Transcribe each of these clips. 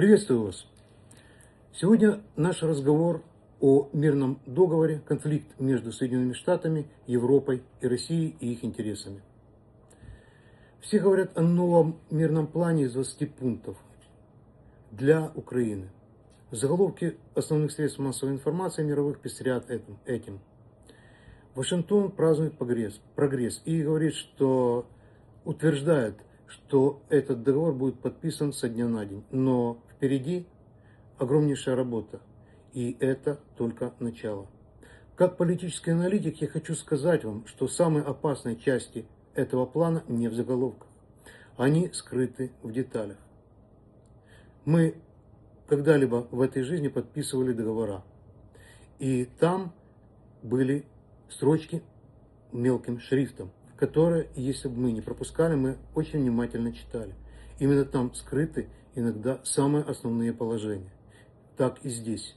Приветствую вас. Сегодня наш разговор о мирном договоре, конфликт между Соединенными Штатами, Европой и Россией и их интересами. Все говорят о новом мирном плане из 20 пунктов для Украины. Заголовки основных средств массовой информации мировых пестрят этим. Вашингтон празднует прогресс и говорит, что утверждает, что этот договор будет подписан со дня на день. Но впереди огромнейшая работа, и это только начало. Как политический аналитик я хочу сказать вам, что самые опасные части этого плана не в заголовках. Они скрыты в деталях. Мы когда-либо в этой жизни подписывали договора, и там были строчки мелким шрифтом, которые, если бы мы не пропускали, мы очень внимательно читали. Именно там скрыты иногда самые основные положения. Так и здесь.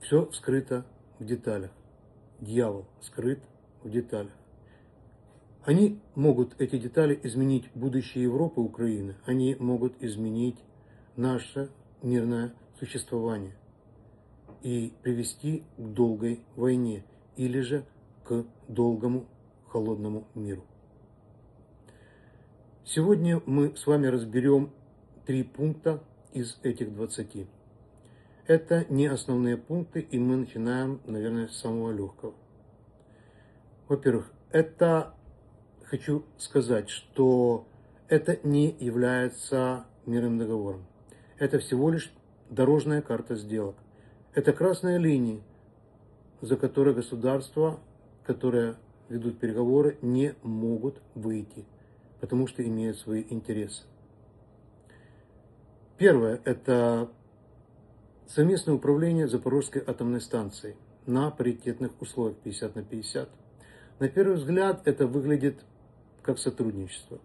Все скрыто в деталях. Дьявол скрыт в деталях. Они могут, эти детали, изменить будущее Европы и Украины. Они могут изменить наше мирное существование и привести к долгой войне или же к долгому холодному миру. Сегодня мы с вами разберем 3 пункта из этих 20. Это не основные пункты, и мы начинаем, наверное, с самого легкого. Во-первых, хочу сказать, что это не является мирным договором. Это всего лишь дорожная карта сделок. Это красные линии, за которые государства, которые ведут переговоры, не могут выйти, потому что имеют свои интересы. Первое – это совместное управление Запорожской атомной станцией на паритетных условиях 50/50. На первый взгляд это выглядит как сотрудничество.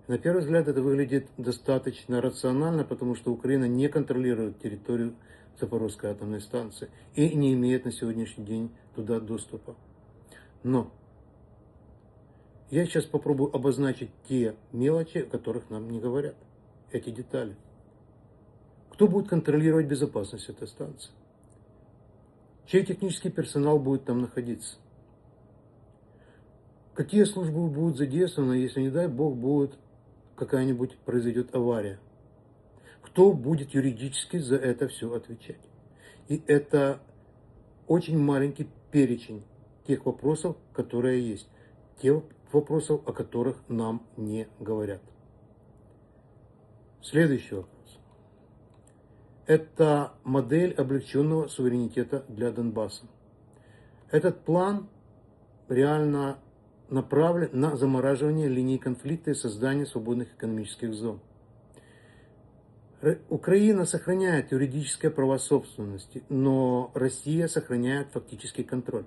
На первый взгляд это выглядит достаточно рационально, потому что Украина не контролирует территорию Запорожской атомной станции и не имеет на сегодняшний день туда доступа. Но я сейчас попробую обозначить те мелочи, о которых нам не говорят, эти детали. Кто будет контролировать безопасность этой станции? Чей технический персонал будет там находиться? Какие службы будут задействованы, если, не дай бог, произойдет авария? Кто будет юридически за это все отвечать? И это очень маленький перечень тех вопросов, которые есть. Тех вопросов, о которых нам не говорят. Следующий вопрос. Это модель облегченного суверенитета для Донбасса. Этот план реально направлен на замораживание линии конфликта и создание свободных экономических зон. Украина сохраняет юридическое право собственности, но Россия сохраняет фактический контроль.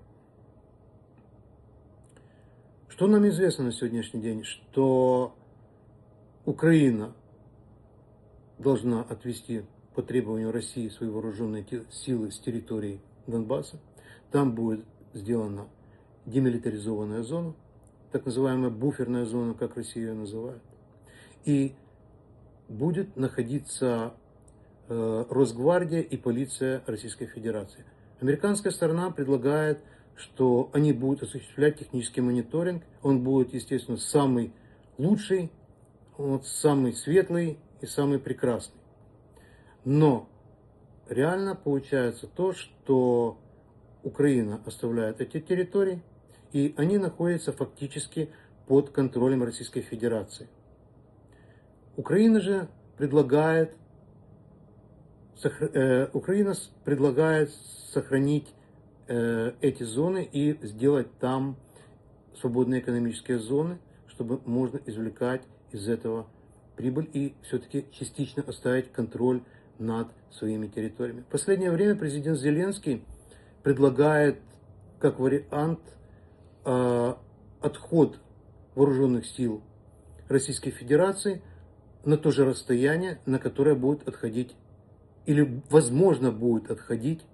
Что нам известно на сегодняшний день? Что Украина должна отвести по требованию России свои вооруженные силы с территории Донбасса. Там будет сделана демилитаризованная зона, так называемая буферная зона, как Россия ее называет. И будет находиться Росгвардия и полиция Российской Федерации. Американская сторона предлагает, что они будут осуществлять технический мониторинг. Он будет, естественно, самый лучший, самый светлый и самый прекрасный. Но реально получается то, что Украина оставляет эти территории, и они находятся фактически под контролем Российской Федерации. Украина же предлагает сохранить эти зоны и сделать там свободные экономические зоны, чтобы можно извлекать из этого прибыль и все-таки частично оставить контроль над своими территориями. В последнее время президент Зеленский предлагает как вариант отход вооруженных сил Российской Федерации на то же расстояние, на которое будет отходить или, возможно, будет отходить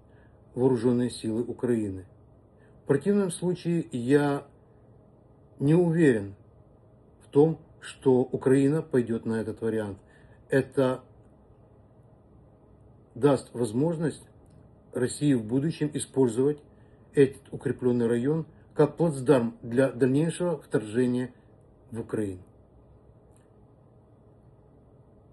вооруженные силы Украины. В противном случае я не уверен в том, что Украина пойдет на этот вариант. Это даст возможность России в будущем использовать этот укрепленный район как плацдарм для дальнейшего вторжения в Украину.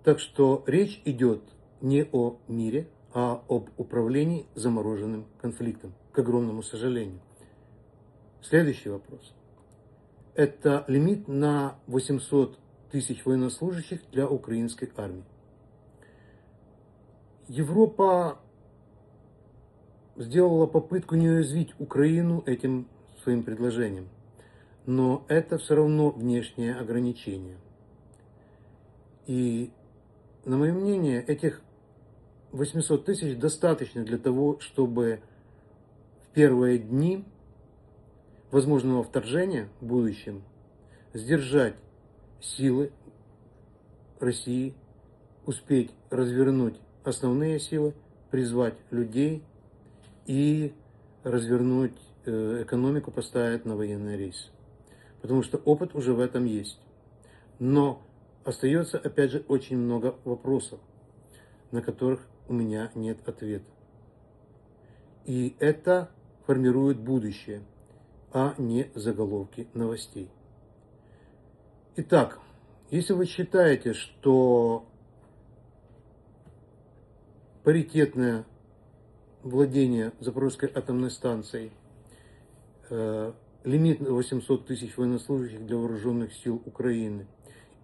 Так что речь идет не о мире, а об управлении замороженным конфликтом, к огромному сожалению. Следующий вопрос. Это лимит на 800 тысяч военнослужащих для украинской армии. Европа сделала попытку не уязвить Украину этим своим предложением, но это все равно внешнее ограничение. И, на мое мнение, этих 800 тысяч достаточно для того, чтобы в первые дни возможного вторжения в будущем сдержать силы России, успеть развернуть основные силы, призвать людей и развернуть экономику, поставить на военный рейс. Потому что опыт уже в этом есть. Но остается, опять же, очень много вопросов, на которых у меня нет ответа. И это формирует будущее, а не заголовки новостей. Итак, если вы считаете, что паритетное владение Запорожской атомной станцией, лимит 800 тысяч военнослужащих для вооруженных сил Украины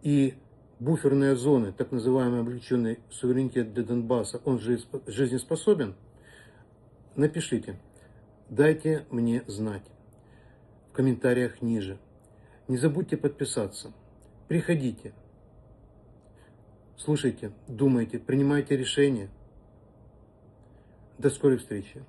и буферные зоны, так называемый облегченный суверенитет для Донбасса, он же жизнеспособен, напишите, дайте мне знать в комментариях ниже. Не забудьте подписаться. Приходите, слушайте, думайте, принимайте решения. До скорой встречи.